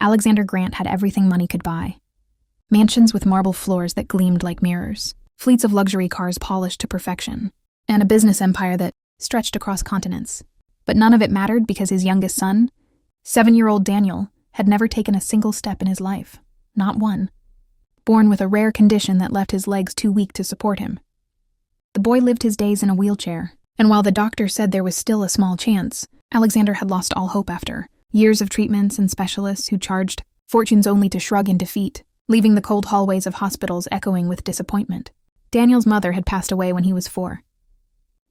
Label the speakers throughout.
Speaker 1: Alexander Grant had everything money could buy. Mansions with marble floors that gleamed like mirrors, fleets of luxury cars polished to perfection, and a business empire that stretched across continents. But none of it mattered because his youngest son, 7-year-old Daniel, had never taken a single step in his life. Not one. Born with a rare condition that left his legs too weak to support him. The boy lived his days in a wheelchair, and while the doctor said there was still a small chance, Alexander had lost all hope after years of treatments and specialists who charged fortunes only to shrug in defeat, leaving the cold hallways of hospitals echoing with disappointment. Daniel's mother had passed away when he was 4.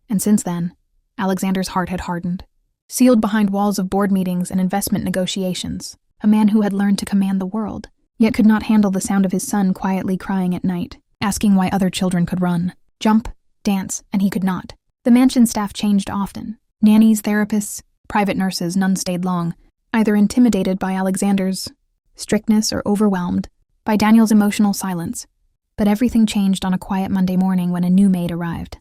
Speaker 1: And since then, Alexander's heart had hardened. Sealed behind walls of board meetings and investment negotiations, a man who had learned to command the world, yet could not handle the sound of his son quietly crying at night, asking why other children could run, jump, dance, and he could not. The mansion staff changed often. Nannies, therapists, private nurses, none stayed long, either intimidated by Alexander's strictness or overwhelmed by Daniel's emotional silence. But everything changed on a quiet Monday morning when a new maid arrived.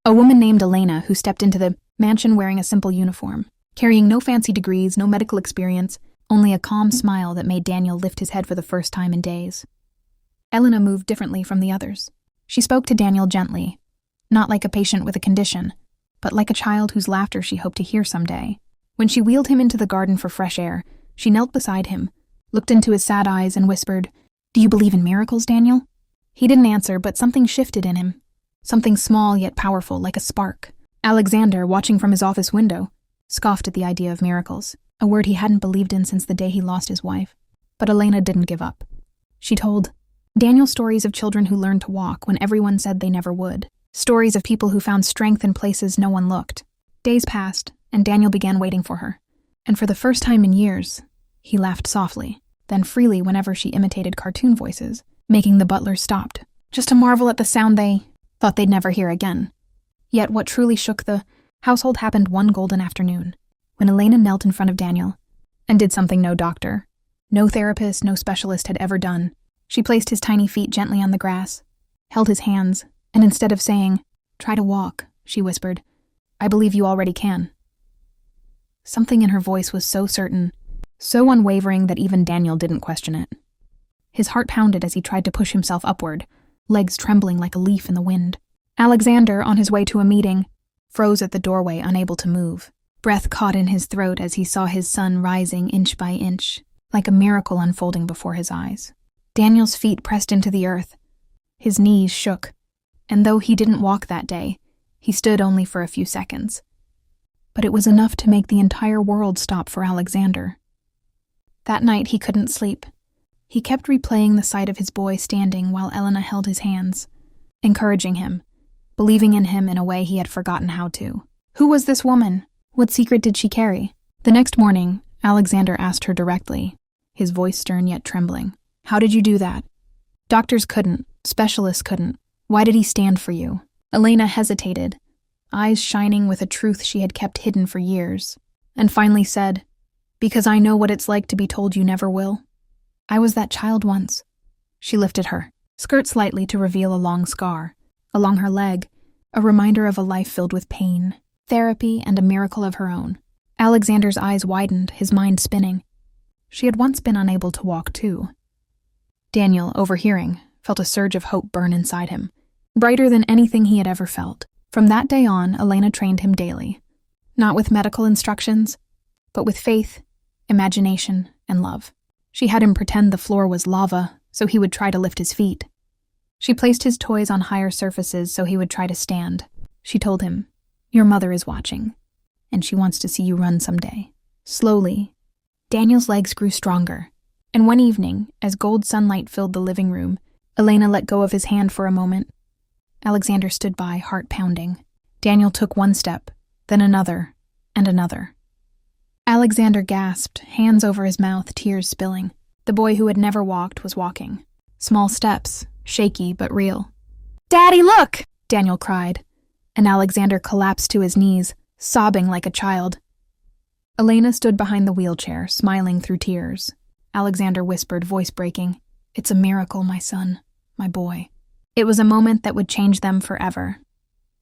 Speaker 1: A woman named Elena who stepped into the mansion wearing a simple uniform, carrying no fancy degrees, no medical experience, only a calm smile that made Daniel lift his head for the first time in days. Elena moved differently from the others. She spoke to Daniel gently, not like a patient with a condition, but like a child whose laughter she hoped to hear someday. When she wheeled him into the garden for fresh air, she knelt beside him, looked into his sad eyes and whispered, "Do you believe in miracles, Daniel?" He didn't answer, but something shifted in him. Something small yet powerful, like a spark. Alexander, watching from his office window, scoffed at the idea of miracles, a word he hadn't believed in since the day he lost his wife. But Elena didn't give up. She told Daniel stories of children who learned to walk when everyone said they never would. Stories of people who found strength in places no one looked. Days passed, and Daniel began waiting for her. And for the first time in years, he laughed softly, then freely whenever she imitated cartoon voices, making the butlers stopped, just to marvel at the sound they thought they'd never hear again. Yet what truly shook the household happened one golden afternoon, when Elena knelt in front of Daniel and did something no doctor, no therapist, no specialist had ever done. She placed his tiny feet gently on the grass, held his hands, and instead of saying, "Try to walk," she whispered, "I believe you already can." Something in her voice was so certain, so unwavering that even Daniel didn't question it. His heart pounded as he tried to push himself upward, legs trembling like a leaf in the wind. Alexander, on his way to a meeting, froze at the doorway, unable to move. Breath caught in his throat as he saw his son rising inch by inch, like a miracle unfolding before his eyes. Daniel's feet pressed into the earth. His knees shook, and though he didn't walk that day, he stood only for a few seconds. But it was enough to make the entire world stop for Alexander. That night he couldn't sleep. He kept replaying the sight of his boy standing while Elena held his hands, encouraging him, believing in him in a way he had forgotten how to. Who was this woman? What secret did she carry? The next morning, Alexander asked her directly, his voice stern yet trembling. "How did you do that?" "Doctors couldn't. Specialists couldn't. Why did he stand for you?" Elena hesitated, eyes shining with a truth she had kept hidden for years, and finally said, "Because I know what it's like to be told you never will. I was that child once." She lifted her skirt slightly to reveal a long scar. Along her leg, a reminder of a life filled with pain, therapy, and a miracle of her own. Alexander's eyes widened, his mind spinning. She had once been unable to walk too. Daniel, overhearing, felt a surge of hope burn inside him, brighter than anything he had ever felt. From that day on, Elena trained him daily, not with medical instructions, but with faith, imagination, and love. She had him pretend the floor was lava, so he would try to lift his feet. She placed his toys on higher surfaces so he would try to stand. She told him, "Your mother is watching, and she wants to see you run someday." Slowly, Daniel's legs grew stronger, and one evening, as gold sunlight filled the living room, Elena let go of his hand for a moment. Alexander stood by, heart pounding. Daniel took one step, then another, and another. Alexander gasped, hands over his mouth, tears spilling. The boy who had never walked was walking. Small steps, shaky but real. "Daddy, look!" Daniel cried, and Alexander collapsed to his knees, sobbing like a child. Elena stood behind the wheelchair, smiling through tears. Alexander whispered, voice breaking, "It's a miracle, my son, my boy." It was a moment that would change them forever.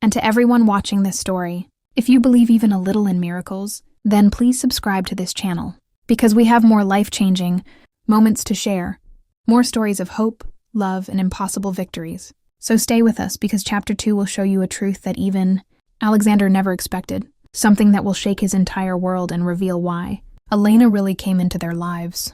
Speaker 1: And to everyone watching this story, if you believe even a little in miracles, then please subscribe to this channel, Because we have more life-changing moments to share, more stories of hope, love, and impossible victories. So stay with us, because Chapter 2 will show you a truth that even Alexander never expected, something that will shake his entire world and reveal why Elena really came into their lives.